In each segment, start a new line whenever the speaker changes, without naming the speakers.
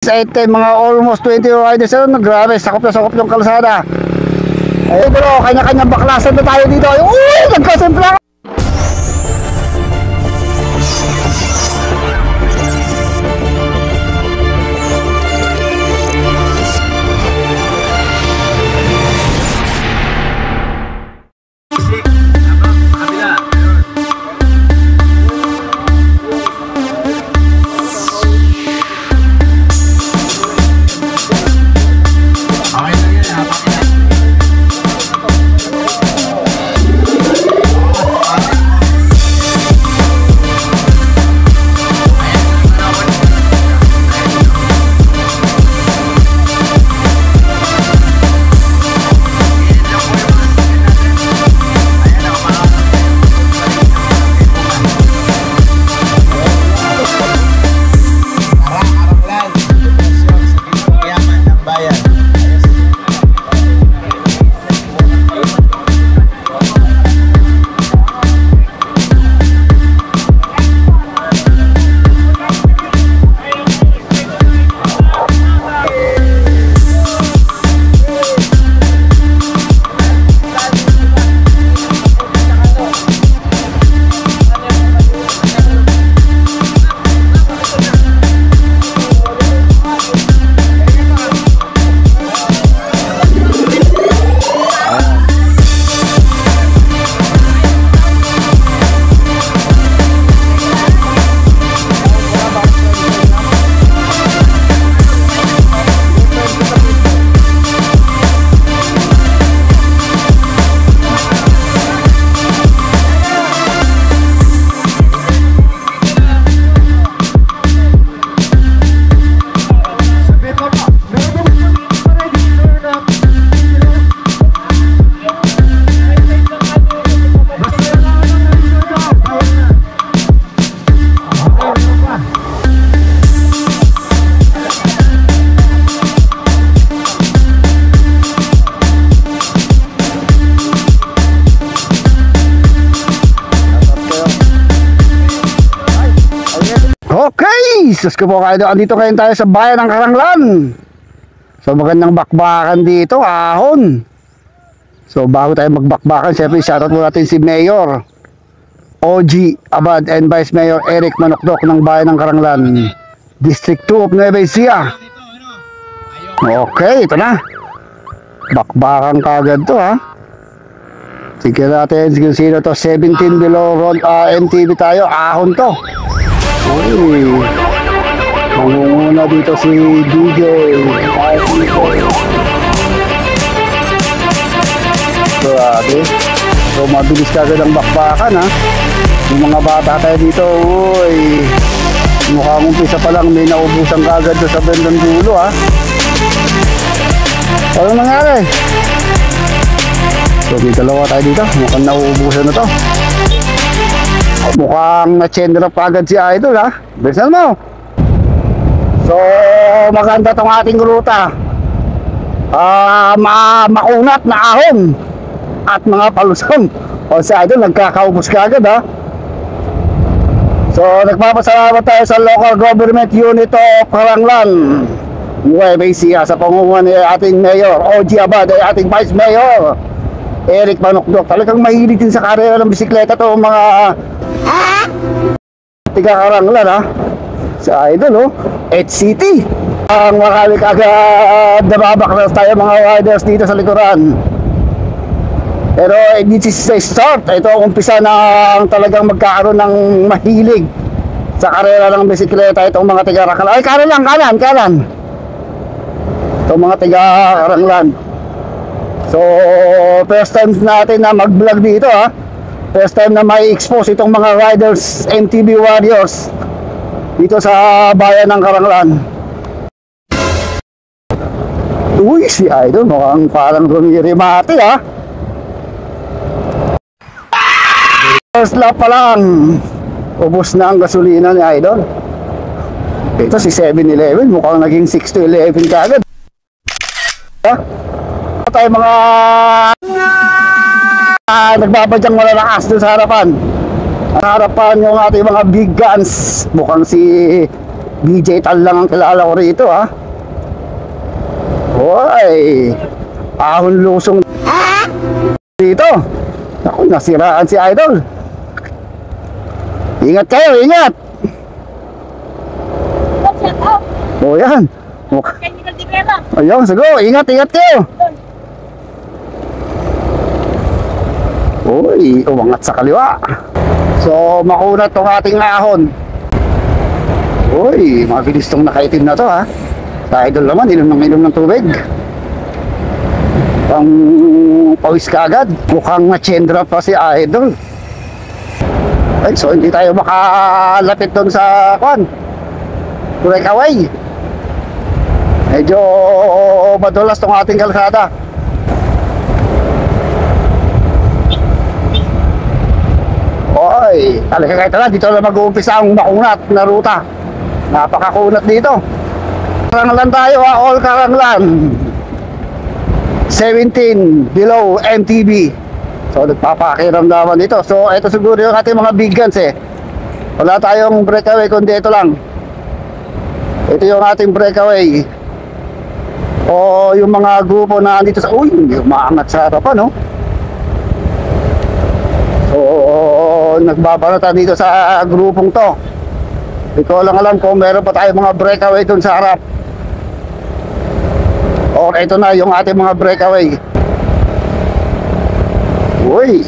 Mga almost 20 riders na grabe, sakop na sakop yung kalsada. Ay bro, kanya-kanyang baklasan na tayo dito. Uy, nagkasimpla. Okay, sus ko po kayo. Andito ngayon tayo sa bayan ng Karanglan. So magandang bakbakan dito, ahon. So bago tayo magbakbakan, siyempre shoutout mo natin si Mayor OG Abad and Vice Mayor Eric Manokdok ng bayan ng Karanglan, District 2 of Nueva Ecija. Okay, ito na. Bakbakan kagad to ha. Sige natin, sige sino to. 17 below road MTV tayo, ahon to. Uy, mangunguna dito si DJ. Grabe. So mabilis kagad ang bakbakan ha. Yung mga bata tayo dito, uy, mukhang umpisa pa lang may naubusan kagad sa bandang dulo ha. Anong nangyari? So may dalawa tayo dito, mukhang naubusan na to. Mukhang na-chain up agad si Idol ha. Bilisan mo. So maganda tong ating ruta. Makunat na ahon at mga palusong. O si Idol nagkakaubos ka agad ha. So nagpapasalamat tayo sa local government unit of Karanglan, Nueva Ecija, sa pangunguna ni ating Mayor OG Abad at ating Vice Mayor Eric Manokdok. Talagang mahilig din sa karera ng bisikleta to mga tiga Karanglan ha. Sa Idol HCT. Ang marami kagad nababaklas tayo mga riders dito sa likuran. Pero this is a start. Ito ang umpisa ng talagang magkakaroon ng mahilig sa karera ng bisikleta itong mga tiga Karanglan. Ay kanan. Itong mga tiga Karanglan. So first time natin na mag-vlog dito ha. First time na may expose itong mga riders, MTB warriors dito sa bayan ng Karanglan. Uy, si Idol mukhang parang rumirimati ha. First lap pa lang, ubos na ang gasolina ni Idol. Ito si 7-Eleven, mukhang naging 6-11 kagad. Tayo mga nagbabadyang wala lakas doon sa harapan. Ang harapan yung ating mga big guns. Mukhang si BJ Tal lang ang kilala ko rito ha. Hoy, ahon lusong dito. Ako, nasiraan si Idol. Ingat kayo, ingat. O yan. Ayun, siguro, ingat kayo. Uy, umangat sa kaliwa. So, makunat tong ating ahon. Uy, mabilis tong nakaitim na to ha. Sa Idol naman, inom ng tubig. Pang pawis ka agad. Mukhang na-chendra pa si Idol. Ay, so hindi tayo makalapit doon sa breakaway. Medyo madulas tong ating kalsada. Oy, talaga kahit na dito na mag-uumpisa ang makunat na ruta. Napakakunat dito. Karanglan tayo ha, all Karanglan. 17 below MTB. So nagpapakiramdaman dito. So ito siguro yung ating mga big guns eh. Wala tayong breakaway kundi ito lang. Ito yung ating breakaway. O yung mga grupo na andito sa... Uy, umaangat sa harapan no. So nagbabarata dito sa grupong to. Hindi ko lang alam kung meron pa tayong mga breakaway dun sa harap. O ito na yung ating mga breakaway. Uy,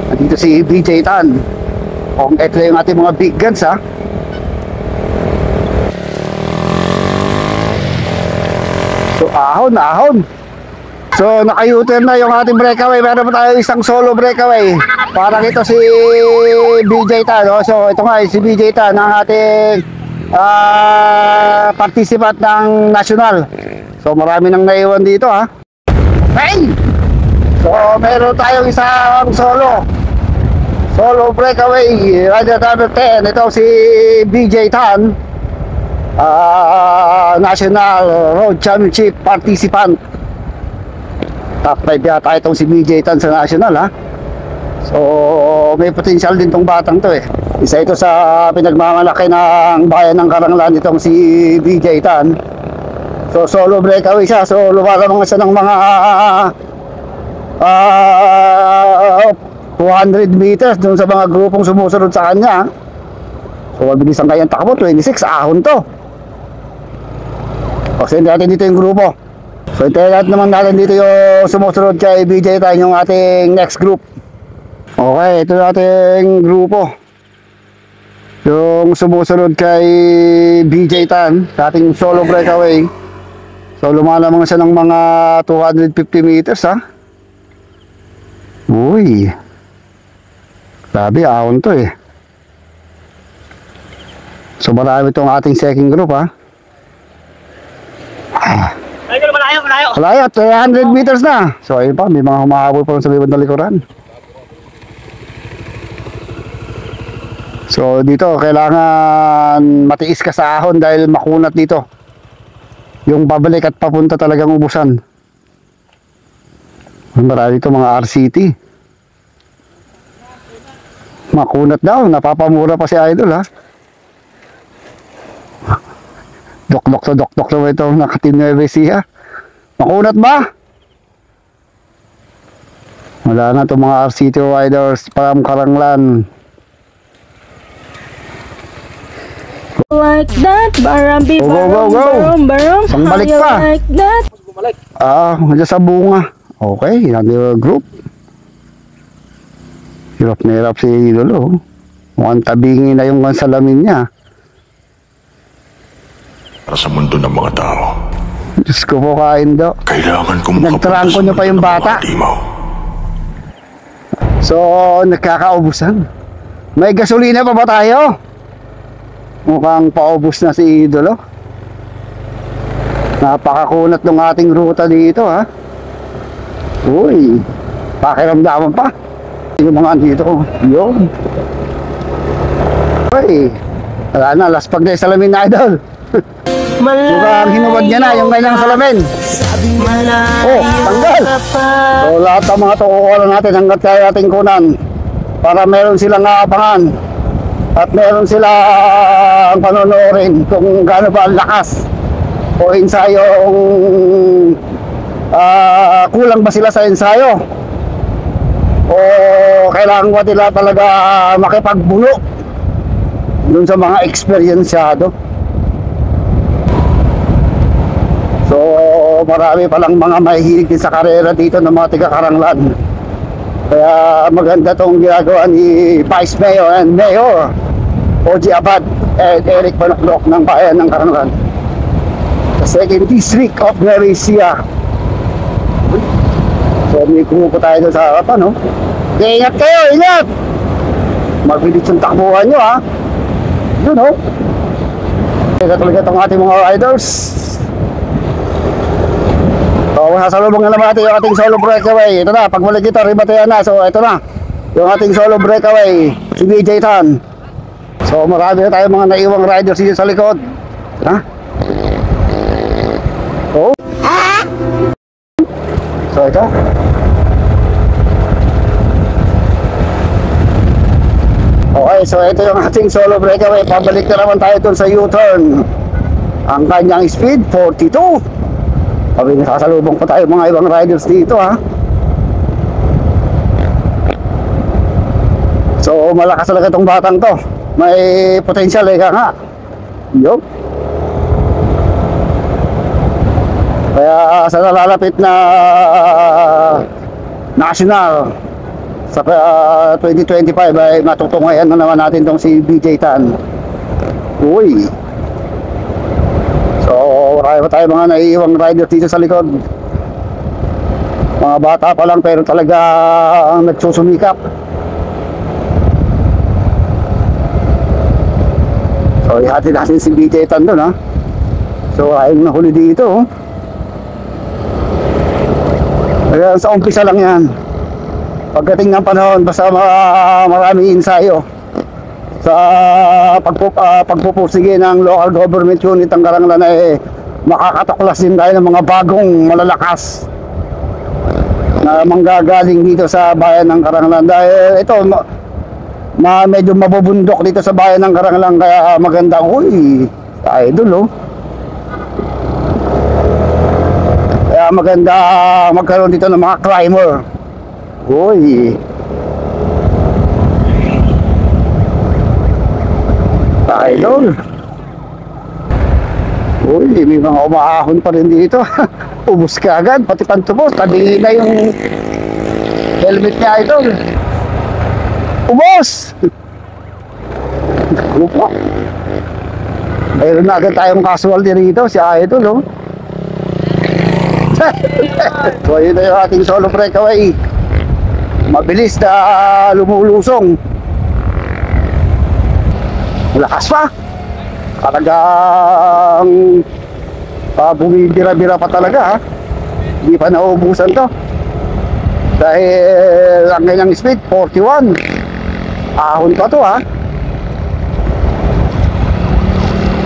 nandito si BJ Tan. O ito yung ating mga big guns ha. So ahon. So naka-U-turn na yung ating breakaway. Meron pa tayo isang solo breakaway. Parang ito si BJ Tan no? So ito nga si BJ Tan ang ating participant ng national. So marami nang naiwan dito ha. Hey! So meron tayong isang solo breakaway, rider number 10. Ito si BJ Tan, National Road Championship participant. Top 5 yata itong si BJ Tan sa national ha. So may potential din tong batang to eh. Isa ito sa pinagmamalaki ng bayan ng Karanglan itong si BJ Tan. So solo breakaway siya. So lumalamang siya ng mga 200 meters dun sa mga grupong sumusunod sa kanya. So mabilis ang kanyang takbo. 26 ahon to. Kasi natin dito yung grupo. So hintayin naman natin dito yung sumusunod kay BJ Tan, yung ating next group. Okay, ito yung ating grupo. Yung sumusunod kay BJ Tan sa ating solo breakaway. So lumalamang siya ng mga 250 meters ha. Uy, sabi ahon to eh. So marami itong ating second group ha. Malayo, 300 meters na. So ayun pa, may mga humahabol pa sa libad na likuran. So dito kailangan matiis ka sa ahon dahil makunat dito. Yung pabalik at papunta talagang ubusan. Marami ito mga RCT. Makunat daw, napapamura pa si Idol ha. Dok naman ito, naka-Team Nueva Ecija. Makunat ba? Wala na itong mga RCT riders from Karanglan.
Like that, barambi, baram,
Sangbalik pa.
Like that.
Nandiyan sa bunga. Okay, nandiyan group. Hirap na hirap si Idol oh. Mukhang tabingin na yung salamin niya.
Para sa mundo ng mga tao,
Diyos ko po kain daw.
kailangan kong
Nagtrangko niyo pa yung bata. So, nagkakaubusan. May gasolina pa ba tayo? Mukhang paubos na si Idol oh. Napakakunat ng ating ruta dito ha. Uy, pakiramdaman pa. Yung mga dito, yun. Uy, wala na, laspag na yung salamin na Idol. Mukhang hinubad niya na yung kanyang salamin. Oh, tanggal. So lahat ng mga to kukuha natin hanggat kaya ating kunan para meron silang aabangan. At meron silang panonorin kung gaano ba ang lakas o ensayong kulang ba sila sa ensayo o kailangan ba nila talaga makipagbulo dun sa mga eksperyensyado. So marami palang mga mahihilig din sa karera dito ng mga taga-Karanglan. Kaya maganda tong ginagawa ni Vice Mayor and Mayor O.G. Abad and Eric Panaklok ng bayan ng Karanglan, sa 2nd District of Nueva Ecija. So may kumupo tayo doon sa harapan, no? Okay, ingat kayo, ingat! Magbilis yung takbuhan nyo, ha? Yun, no? Kaya talaga itong ating mga riders. So sasalubong na naman natin yung ating solo breakaway. Ito na, pagbalik dito, ribatean na. So ito na, yung ating solo breakaway, si BJ Tan. So marami na tayo mga naiwang riders dito sa likod. Ha? So ito. Okay, so ito yung ating solo breakaway. Pabalik na naman tayo dun sa U-turn. Ang kanyang speed, 42. Sabi, nasasalubong pa tayo mga ibang riders dito, ha. So malakas talaga itong batang to. May potential, ka nga. Yup. Kaya sa nalalapit na national sa 2025 ay matutungayan na naman natin tong si BJ Tan. Uy. So marami pa tayo mga naiiwang riders dito sa likod. Mga bata pa lang pero talaga ang nagsusumikap. So ihati natin si BJ Tan doon, ha. So ayaw nahuli dito, oh. Kaya sa umpisa lang yan. Pagdating ng panahon, basta maraming ensayo sa pagpupursige ng local government unit ang Karanglan, eh makakatuklas din tayo ng mga bagong malalakas na manggagaling dito sa bayan ng Karanglan. Dahil ito medyo mabubundok dito sa bayan ng Karanglan, kaya maganda. Uy, idol, oh. Kaya maganda magkaroon dito ng mga climber. Uy. Idol. Uy, may mga umaahon pa rin dito. Ubus ka agad, pati pantubos. Tabi na yung helmet niya, idol. Ubos! Lupa. Mayroon na agad tayong casualty rito, si idol, oh. So yun na yung ating solo breakaway. Mabilis na lumulusong. Malakas pa. Talagang bumibira-bira pa talaga, ha. Hindi pa nauubusan to. Dahil ang kanyang speed 41. Ahon pa to, ha.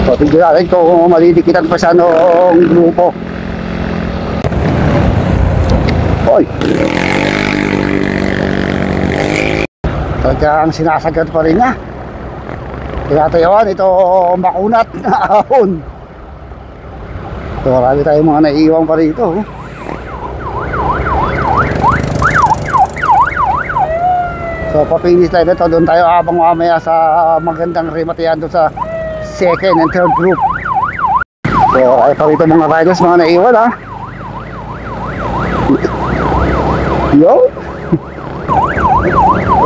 So tignan natin kung malidikitan pa siya noong grupo. Oy. Talagang sinasagad pa rin niya. Tinatayawan ito makunat na ahon. So marami tayong mga naiiwan pa rito, oh. So papinis lang ito. Doon tayo habang mamaya sa magandang rematihan doon sa 2nd and 3rd group. So ay pa rito mga riders, mga naiiwan, ha. Yo.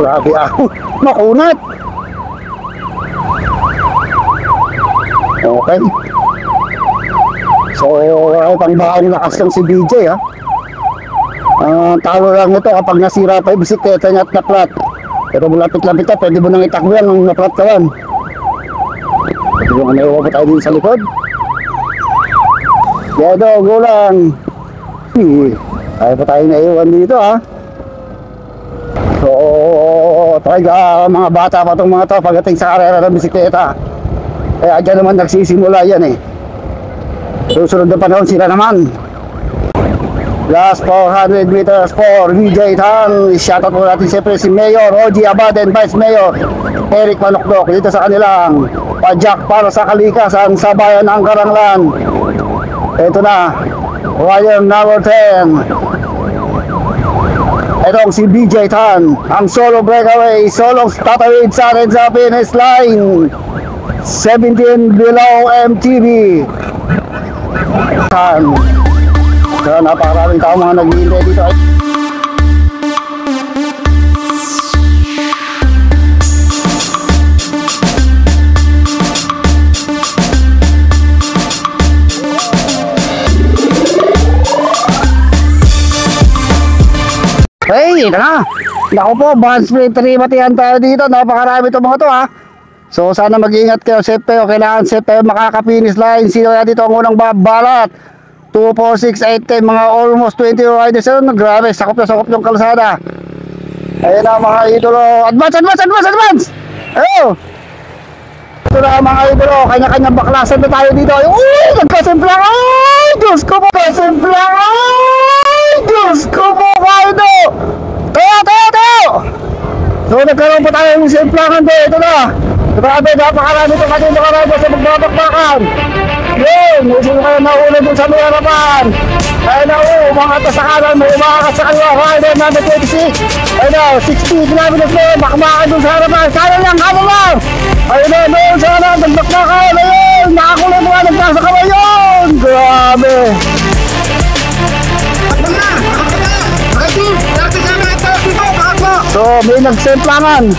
Grabe ako. Makunat. Okay. So pang bakang lakas lang si BJ, ha. Talo lang ito kapag nasira pa yung bisikleta niya at naplat. Pero malapit-lapit ka, pwede mo nang itakbo yan nung naplat ka yan. Pwede mo naiwa pa tayo din sa likod. Dedo, go lang. Ayaw pa tayo naiwan dito, ha. So talaga mga bata pa itong mga to pagdating sa karera ng bisikleta. Kaya dyan naman nagsisimula yan, eh. Susunod na panahon sila naman. Last 400 meters for VJ Tan. Shoutout po natin siyempre si Mayor Ogie Abad and Vice Mayor Eric Manokdok dito sa kanilang pajak para sa kalikasan sa bayan ng Karanglan. Ito na, wire number 10. Itong si BJ Tan, ang solo breakaway, solo tatawid sa atin sa finish line. 17 below MTV. Tan. So, napakaraming tao mga nag-iintay dito. Hey, ito na. Naku po, band split 3 batihan tayo dito. Napakarami itong mga to ha. So sana mag-iingat kayo, safe kayo. Kailangan safe kayo makaka-finish line. Sino na dito ang unang babalat? 2, 4, 6, 8, 10, mga almost 20 riders. Grabe, sakop na sakop yung kalsada. Ayun na mga idolo. Advance! Ayun. Ito na mga idolo. Kanya-kanya baklasan na tayo dito. Uy, nagkasimplang. Ay, Diyos ko po. Kasimplang. Ay, Diyos ko po. Kaido. Tayo. So nagkaroon pa tayo ng simplangan doon. Ito na. Grabe, napakarami ito kasi nakarami sa magbabakbakan. Yun, sino kayo naulad dun sa may harapan. Ayun na, umangat sa kanan, may umangat sa kaliwa. Rider number 26. Ayun na, 60 kilometers na yun, bakbakan dun sa harapan. Kanan lang. Ayun na, doon sa kanan, nagbakbakan. Ayun, nakakulay mga nagkasa kamay yun. Grabe. So, may nagsemplangan.